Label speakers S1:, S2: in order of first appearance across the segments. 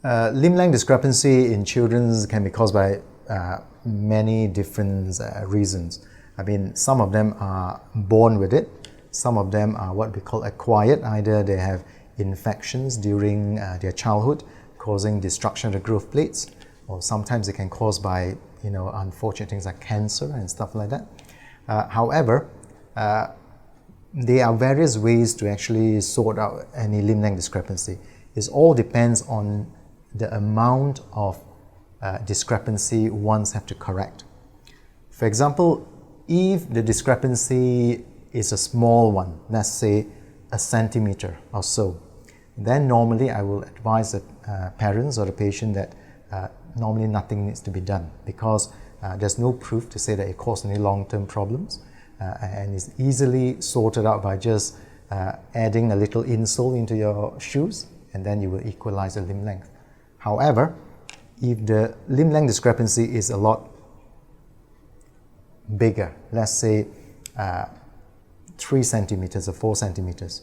S1: Limb length discrepancy in children can be caused by many different reasons. I mean, some of them are born with it. Some of them are what we call acquired. Either they have infections during their childhood, causing destruction of the growth plates, or sometimes it can cause by, unfortunate things like cancer and stuff like that. However, there are various ways to actually sort out any limb length discrepancy. It all depends on the amount of discrepancy ones have to correct. For example, if the discrepancy is a small one, let's say a centimeter or so, then normally I will advise the parents or the patient that normally nothing needs to be done, because there's no proof to say that it caused any long-term problems, and it's easily sorted out by just adding a little insole into your shoes, and then you will equalize the limb length. However, if the limb length discrepancy is a lot bigger, let's say 3 centimeters or 4 centimeters,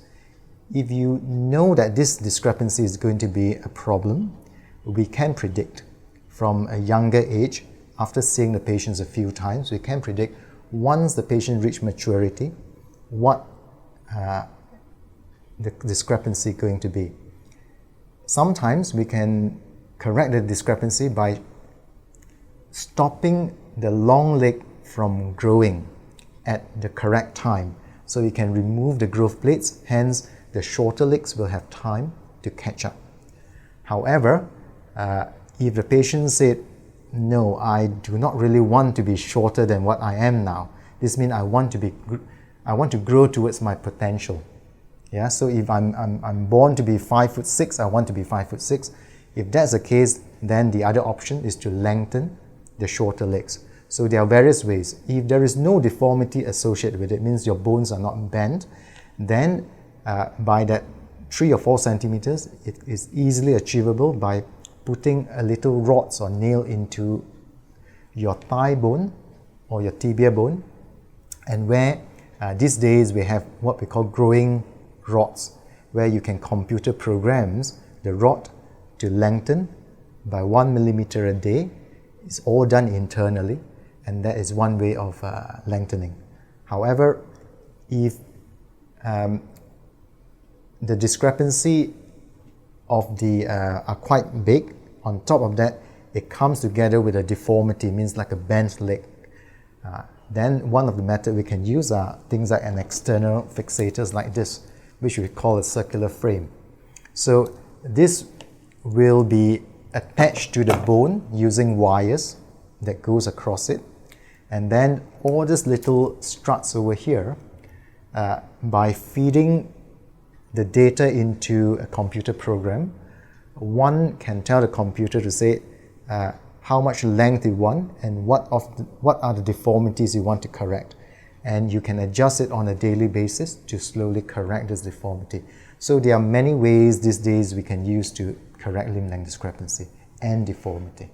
S1: if you know that this discrepancy is going to be a problem, we can predict from a younger age, after seeing the patients a few times, we can predict once the patient reaches maturity, what the discrepancy is going to be. Sometimes we can correct the discrepancy by stopping the long leg from growing at the correct time. So you can remove the growth plates, hence the shorter legs will have time to catch up. However, if the patient said, no, I do not really want to be shorter than what I am now, this means I want to grow towards my potential. Yeah, so if I'm born to be 5'6", I want to be 5'6". If that's the case, then the other option is to lengthen the shorter legs. So there are various ways. If there is no deformity associated with it, means your bones are not bent, then by that 3 or 4 centimeters, it is easily achievable by putting a little rods or nail into your thigh bone or your tibia bone, and where these days we have what we call growing rods, where you can computer programs the rod to lengthen by 1 millimeter a day. It's all done internally, and that is one way of lengthening. However, if the discrepancy of the are quite big, on top of that it comes together with a deformity, means like a bent leg, then one of the methods we can use are things like an external fixators like this, which we call a circular frame. So this will be attached to the bone using wires that goes across it, and then all these little struts over here, by feeding the data into a computer program, one can tell the computer to say how much length you want and what are the deformities you want to correct, and you can adjust it on a daily basis to slowly correct this deformity. So there are many ways these days we can use to correct limb length discrepancy and deformity.